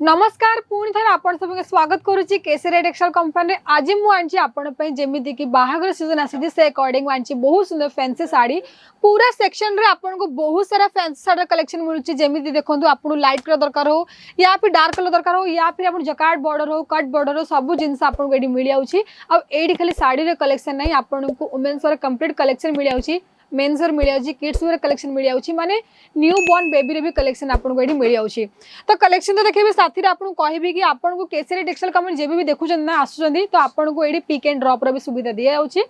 नमस्कार पुणी थर आपण सबके स्वागत करुच्ची केसरिया टेक्सटाइल कंपनी आज मुझे आपण जमीती कि बाहागर सीजन आसी से अकॉर्डिंग आनी बहुत सुंदर फैंसी साड़ी पूरा सेक्शन रे आपन को बहुत सारा फैंसी साड़ी कलेक्शन मिलूची जमीती देखो आपको लाइट कलर दरकार हो या फिर डार्क कलर दरकार हो या फिर आप जकार्ड बॉर्डर हो कट बॉर्डर हो सब जिन आपको ये मिल जाऊँगी आईटी खाली साड़ी कलेक्शन नहीं आपन को वुमेन्स कंप्लीट कलेक्शन मिल जाऊँगी मेन्स मिल जाऊँगी किड्स कलेक्शन मिल जाऊँगी माने न्यू बॉर्न बेबी रे भी कलेक्शन आपको ये मिल जाऊँगी तो कलेक्शन तो देखिए साथी आपको कहबी कि आपको केसरिया टेक्सटाइल कंपनी जब भी देखुं ना आसुँच तो आपको ये पिक एंड ड्रॉप भी सुविधा दी जाऊँगी।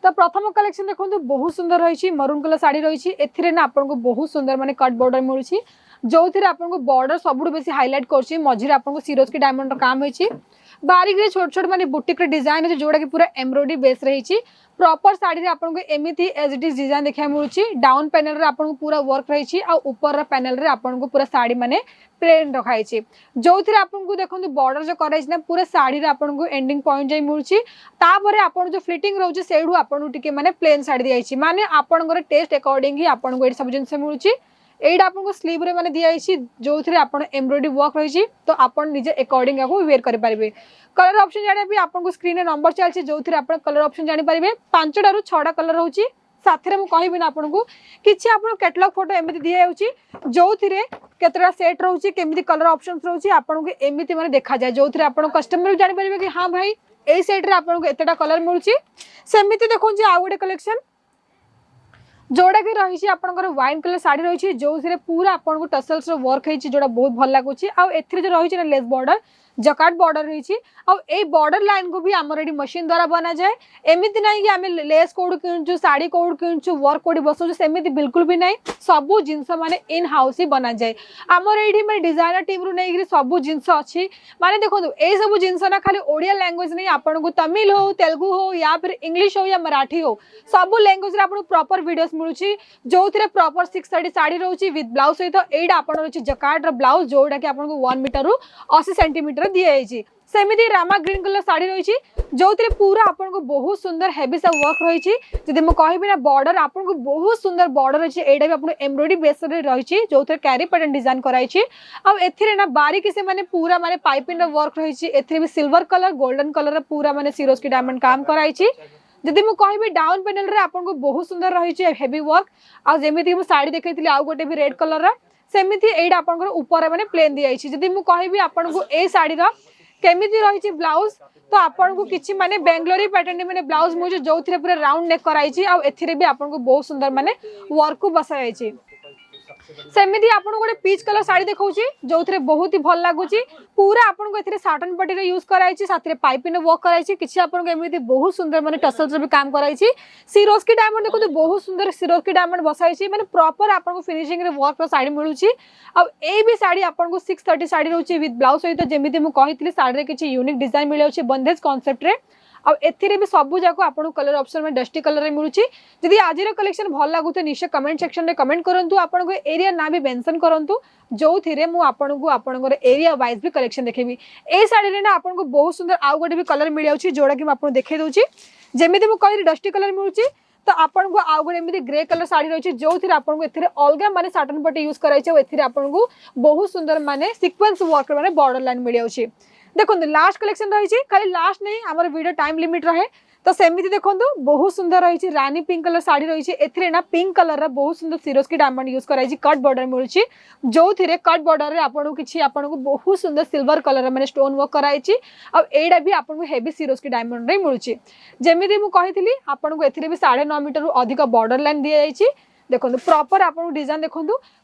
तो प्रथम कलेक्शन देखो बहुत सुंदर रही मरून कलर साड़ी रही ए आपको बहुत सुंदर माने कट बॉर्डर मिलूँ जो थे आपको बॉर्डर सब बेसी हाईलाइट कर मझे आपको सिरोज की डायमंड काम होती बारीक छोट छोट माने बुटीक डिजाइन है जोड़ा कि पूरा एम्ब्रॉयडरी बेस रही प्रॉपर साड़ी आपको एमती एज इट इज डिजाइन देखा मिलूँ डाउन पैनल रे आपको पूरा वर्क रही ऊपर पैनल रे आपको पूरा साड़ी माने प्लेन रखाई जो थे आपको देखो बॉर्डर जो कराई पूरा साड़ी आपको एंडिंग पॉइंट जाए मिलूँ आप जो फ्लिटिंग रोचे से आपको माने प्लेन साड़ी दी माने आपंकर टेस्ट अकॉर्डिंग ही आपको ये सब जिन मिलूँ एटा आपको स्लीव रे माने दिया जो थे आप एम्ब्रॉयडरी वर्क रही तो आप निजे अकॉर्डिंग आपको वेयर करेंगे। कलर ऑप्शन जाना भी आपको स्क्रीन में नंबर चलती जो थे आप कलर ऑप्शन जानीपारे 5 रु 6 कलर रोचे साथ में मुझे ना आपको किसी आप कैटलॉग फोटो एमती दि जाऊँगी जो थे केतटा सेट रोचे केमी कलर ऑप्शन रोचे आपको एमती मैंने देखा जाए जो थे आप कस्टमर जानीपारे कि हाँ भाई यही सेट्रे आपको एतटा कलर मिलूँ सेमती देखो आउ गोटे कलेक्शन जोड़ा कि रही वाइन कलर साड़ी रही जो पूरा आपको टसल्स वर्क है जोड़ा बहुत भल लगुच जो रही ना लेस बॉर्डर जकार्ड बॉर्डर रही बॉर्डर लाइन को भी आमर ये मशीन द्वारा बना जाए एमती ना कि आम लेस कौड़ कि साड़ी कौड़ कि वर्क कौड़ी बसौ सेमती बिल्कुल भी ना सब जिनस माने इन हाउस ही बना जाए आमर ये मैं डिजाइनर टीम रू नहीं सब जिनस अच्छी माने देखो ये सब जिनस ना खाली ओडिया लैंग्वेज नहीं आपको तमिल हो तेलुगु हो या फिर इंग्लिश हो या मराठी हो सब लैंग्वेज आपको प्रॉपर वीडियोस मिलूँ जो थे प्रॉपर 630 साड़ी रोचे विथ ब्लाउज सहित एटा आप जकार्ड ब्लाउज जोड़ा कि आपको 1 मीटर रु 80 सेंटीमीटर दी जाइए सेमती रामा ग्रीन कलर साड़ी रही जो थे पूरा आपको बहुत सुंदर हेवी सा वर्क रही जब मुझे कहबी ना बॉर्डर आपको बहुत सुंदर बॉर्डर अच्छी एटा भी आपको एम्ब्रॉयडरी बेस रही जो थे कैरी पैटर्न डिजाइन कराई ना बारीक से माने पूरा माने पाइपिंग वर्क रही ए सिल्वर कलर गोल्डन कलर पूरा माने सिरोज की डायमंड काम कराई जदि मुझे कहबी डाउन पैनल रे आपको बहुत सुंदर रही हेवी वर्क आमती साड़ी देखी आउ गोटे भी रेड कलर सेमती एटा आपंकर ऊपर माने प्लेन दी जाइए जदि मुझे कहबी आपको ए साड़ीर केमिति रही ब्लाउज तो आपको किसी माने बेंगलोरी पैटर्न माने ब्लाउज मुझे जो थे पूरा राउंड नेक कराई ए भी आपको बहुत सुंदर माने वर्क को बसा जाइए सेमती आपको गोटे पीच कलर साड़ी देखा जो थे बहुत ही भल लगुच पूरा आपको ए साटन पट्टी यूज कराई साथ में पाइपिंग वर्क कराई किसी आपको एमती बहुत सुंदर माने टसल्स भी काम कराई सिरोज की डायमंड देखो बहुत सुंदर सिरोज की डायमंड बसाई माने प्रॉपर आपको फिनिशिंग रे वर्क साड़ी मिलूँ भी साड़ी आपको 630 साड़ी रोचे विथ ब्लाउज सहित जमी मुझे कही साड़ी किसी यूनिक डिजाइन मिल जाए बंदेज कॉन्सेप्ट रे ए भी सब जाक आपको कलर ऑप्शन में डस्टी कलर में मिलूँ जदि आज कलेक्शन भल लगुत निश्चय कमेंट सेक्शन में कमेंट करूँ आपको एरिया ना भी मेंशन करूँ जो थे मुझे एरिया वाइज भी कलेक्शन देखेबी ए साड़ी ना आपको बहुत सुंदर आउ गोटे भी कलर मिल जाऊँगी जोड़ा कि आपको देखे दूसरी जमी मुझे डस्टी कलर मिलूँ तो आपको आउ गोटे एमती ग्रे कलर साड़ी रही जो थे आपको अलग माने साटन पट्टी यूज कराई आपको बहुत सुंदर माने सीक्वेंस वर्क माने बॉर्डर लाइन मिल जाऊँगी देखो लास्ट कलेक्शन रही खाली लास्ट नहीं आम वीडियो टाइम लिमिट रहे तो सेमती देखो बहुत सुंदर रही रानी पिंक कलर साड़ी रही ए ना पिंक कलर बहुत सुंदर सिरोज की डायमंड यूज कराई कट बॉर्डर मिलूँ जो थे कट बॉर्डर में आपको किसी आपको बहुत सुंदर सिल्वर कलर मैंने स्टोन वर्क कराई आईटा भी आपको हेवी सिरोज की डायमंड मिलूँ जमी मुझे आपको ए भी 9.5 मीटर अधिक बॉर्डर लाइन दी जाइए देखो प्रॉपर आपको डिजाइन देखो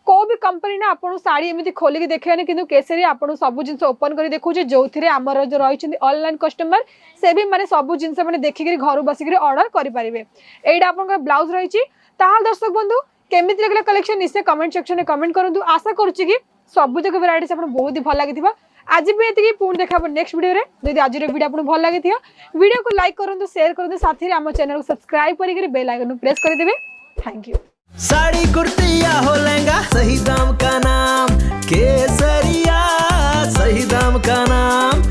को भी कंपनी ना आपको साड़ी एमती खोलिक देखे कि केसरी आपको सब जिन ओपन कर देखो जो थे आमर जो रही ऑनलाइन कस्टमर से भी माने सब जिन मैंने देखिक घर बसिक ऑर्डर करेंगे यहाँ आप ब्लाउज रही दर्शक बंधु केमी लगे कलेक्शन निश्चय कमेंट सेक्शन में कमेंट करूँ आशा करुच्ची कि सब जगह वेराइटीज आपको बहुत ही भल लगी आज भी ये पुणी देखा नेक्स्ट वीडियो जब आज वीडियो आपको भल लगी वीडियो को लाइक करूँ शेयर करूँ साथ ही आम चैनल को सब्सक्राइब करके बेल आइकन प्रेस करदे। Thank you. साड़ी कुर्ती या हो लहंगा सही दाम का नाम केसरिया, सही दाम का नाम